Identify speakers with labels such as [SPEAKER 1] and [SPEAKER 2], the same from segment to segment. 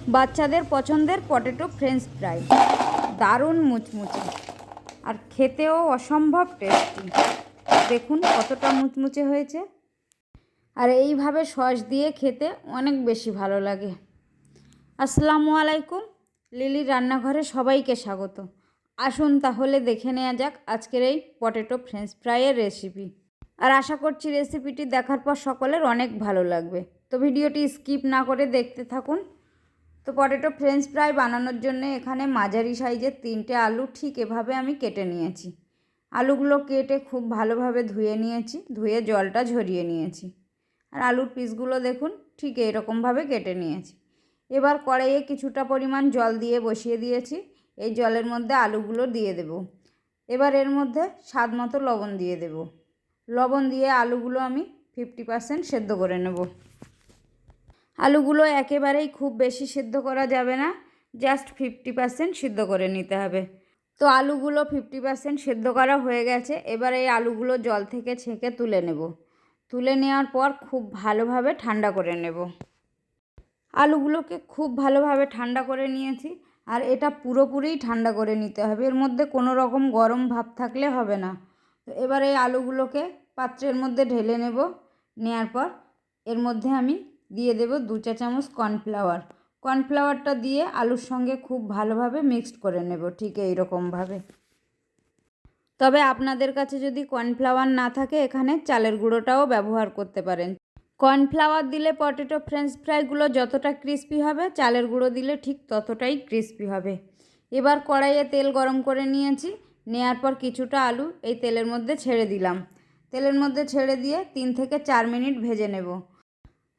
[SPEAKER 1] বাচ্চাদের পছন্দের potato French fry, দারুণ মুচমুচে আর খেতেও অসম্ভব টেস্টি। দেখুন কতটা মুচমুচে হয়েছে, আর এইভাবে সস দিয়ে খেতে অনেক বেশি ভালো লাগে। আসসালামু আলাইকুম, লিলির রান্নাঘরে সবাইকে স্বাগত। আসুন তাহলে দেখে নেওয়া যাক আজকের এই পটেটো ফ্রেঞ্চ ফ্রাইয়ের রেসিপি। আর আশা করছি রেসিপিটি দেখার পর সকলের অনেক ভালো লাগবে। তো ভিডিওটি স্কিপ না করে দেখতে থাকুন। তো পটেটো ফ্রেঞ্চ ফ্রাই বানানোর জন্য এখানে মাঝারি সাইজের 3টে আলু ঠিক এভাবে আমি কেটে নিয়েছি। আলুগুলো কেটে খুব ভালোভাবে ধুয়ে নিয়েছি, ধুয়ে জলটা ঝরিয়ে নিয়েছি। আর আলুর পিসগুলো দেখুন ঠিক এইরকমভাবে কেটে নিয়েছি। এবার কড়াইয়ে কিছুটা পরিমাণ জল দিয়ে বসিয়ে দিয়েছি। এই জলের মধ্যে আলুগুলো দিয়ে দেব। এবার এর মধ্যে স্বাদ মতো লবণ দিয়ে দেব। লবণ দিয়ে আলুগুলো আমি 50% সেদ্ধ করে নেব। আলুগুলো একেবারেই খুব বেশি সেদ্ধ করা যাবে না, জাস্ট 50% সিদ্ধ করে নিতে হবে। তো আলুগুলো 50% সেদ্ধ করা হয়ে গেছে। এবার এই আলুগুলো জল থেকে ছেঁকে তুলে নেব। তুলে নেওয়ার পর খুব ভালোভাবে ঠান্ডা করে নেব। আলুগুলোকে খুব ভালোভাবে ঠান্ডা করে নিয়েছি, আর এটা পুরোপুরিই ঠান্ডা করে নিতে হবে, এর মধ্যে কোনো রকম গরম ভাব থাকলে হবে না। তো এবার এই আলুগুলোকে পাত্রের মধ্যে ঢেলে নেব। নেওয়ার পর এর মধ্যে আমি দিয়ে দেব 2 চা চামচ কর্নফ্লাওয়ার। কর্নফ্লাওয়ারটা দিয়ে আলুর সঙ্গে খুব ভালোভাবে মিক্সড করে নেব ঠিক এইরকমভাবে। তবে আপনাদের কাছে যদি কর্নফ্লাওয়ার না থাকে এখানে চালের গুঁড়োটাও ব্যবহার করতে পারেন। কর্নফ্লাওয়ার দিলে পটেটো ফ্রেঞ্চ ফ্রাইগুলো যতটা ক্রিস্পি হবে, চালের গুঁড়ো দিলে ঠিক ততটাই ক্রিস্পি হবে। এবার কড়াইয়ে তেল গরম করে নিয়েছি। নেওয়ার পর কিছুটা আলু এই তেলের মধ্যে ছেড়ে দিলাম। তেলের মধ্যে ছেড়ে দিয়ে 3 থেকে 4 মিনিট ভেজে নেব।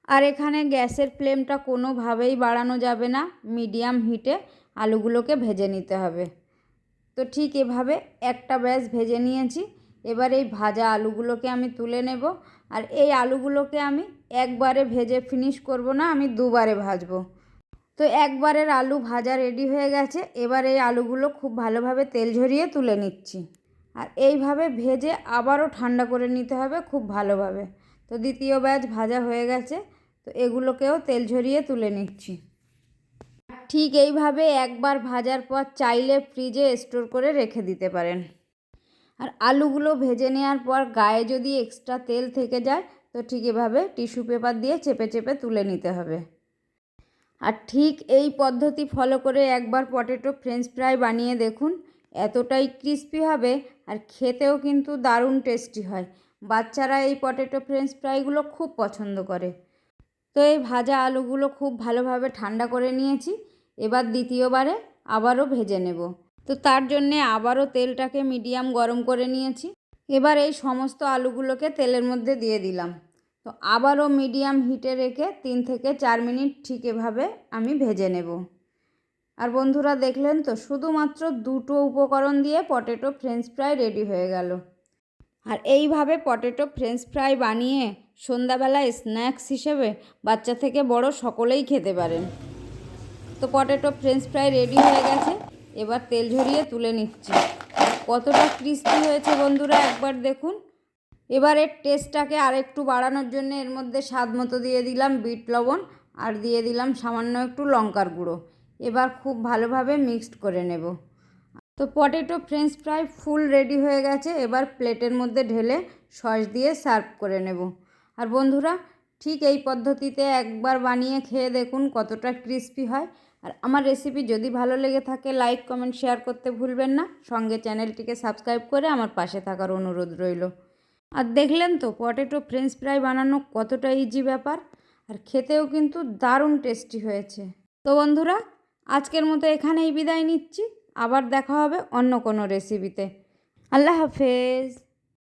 [SPEAKER 1] আর এখানে গ্যাসের ফ্লেমটা কোনোভাবেই বাড়ানো যাবে না, মিডিয়াম হিটে আলুগুলোকে ভেজে নিতে হবে। তো ঠিক এভাবে একটা ব্যাচ ভেজে নিয়েছি। এবার এই ভাজা আলুগুলোকে আমি তুলে নেব। আর এই আলুগুলোকে আমি একবারে ভেজে ফিনিশ করব না, আমি দুবারে ভাজবো। তো একবারের আলু ভাজা রেডি হয়ে গেছে। এবার এই আলুগুলো খুব ভালোভাবে তেল ঝরিয়ে তুলে নিচ্ছি। আর এইভাবে ভেজে আবারও ঠান্ডা করে নিতে হবে খুব ভালোভাবে। তো দ্বিতীয় ব্যাচ ভাজা হয়ে গেছে, তো এগুলোকেও তেল ঝরিয়ে তুলে নিচ্ছি। ঠিক এইভাবে একবার ভাজার পর চাইলে ফ্রিজে স্টোর করে রেখে দিতে পারেন। আর আলুগুলো ভেজে নেওয়ার পর গায়ে যদি এক্সট্রা তেল থেকে যায়, তো ঠিক এভাবে টিস্যু পেপার দিয়ে চেপে চেপে তুলে নিতে হবে। আর ঠিক এই পদ্ধতি ফলো করে একবার পটেটো ফ্রেঞ্চ ফ্রাই বানিয়ে দেখুন, এতটাই ক্রিস্পি হবে আর খেতেও কিন্তু দারুণ টেস্টি হয়। বাচ্চারা এই পটেটো ফ্রেঞ্চ ফ্রাইগুলো খুব পছন্দ করে। তো এই ভাজা আলুগুলো খুব ভালোভাবে ঠান্ডা করে নিয়েছি। এবার দ্বিতীয়বারে আবারও ভেজে নেব। তো তার জন্যে আবারও তেলটাকে মিডিয়াম গরম করে নিয়েছি। এবার এই সমস্ত আলুগুলোকে তেলের মধ্যে দিয়ে দিলাম। তো আবারও মিডিয়াম হিটে রেখে 3 থেকে 4 মিনিট ঠিক এভাবে আমি ভেজে নেব। আর বন্ধুরা দেখলেন তো, শুধুমাত্র 2টো উপকরণ দিয়ে পটেটো ফ্রেঞ্চ ফ্রাই রেডি হয়ে গেল। আর এইভাবে পটেটো ফ্রেঞ্চ ফ্রাই বানিয়ে সন্ধ্যাবেলায় স্ন্যাক্স হিসেবে বাচ্চা থেকে বড় সকলেই খেতে পারেন। তো পটেটো ফ্রেঞ্চ ফ্রাই রেডি হয়ে গেছে। এবার তেল ঝরিয়ে তুলে নিচ্ছি। কতটা ক্রিস্পি হয়েছে বন্ধুরা একবার দেখুন। এবার এর টেস্টটাকে আরেকটু বাড়ানোর জন্য এর মধ্যে স্বাদ মতো দিয়ে দিলাম বিট লবণ, আর দিয়ে দিলাম সামান্য একটু লঙ্কার গুঁড়ো। এবার খুব ভালোভাবে মিক্সড করে নেব। তো potato French fry full ready হয়ে গেছে। এবার প্লেটের মধ্যে ঢেলে সস দিয়ে সার্ভ করে নেব। আর বন্ধুরা ঠিক এই পদ্ধতিতে একবার বানিয়ে খেয়ে দেখুন কতটা ক্রিস্পি হয়। আর আমার রেসিপি যদি ভালো লেগে থাকে লাইক কমেন্ট শেয়ার করতে ভুলবেন না। সঙ্গে চ্যানেলটিকে সাবস্ক্রাইব করে আমার পাশে থাকার অনুরোধ রইল। আর দেখলেন তো পটেটো ফ্রেঞ্চ ফ্রাই বানানো কতটা ইজি ব্যাপার, আর খেতেও কিন্তু দারুণ টেস্টি হয়েছে। তো বন্ধুরা আজকের মতো এখানেই বিদায় নিচ্ছি। আবার দেখা হবে অন্য কোনো রেসিপিতে। আল্লাহ হাফেজ।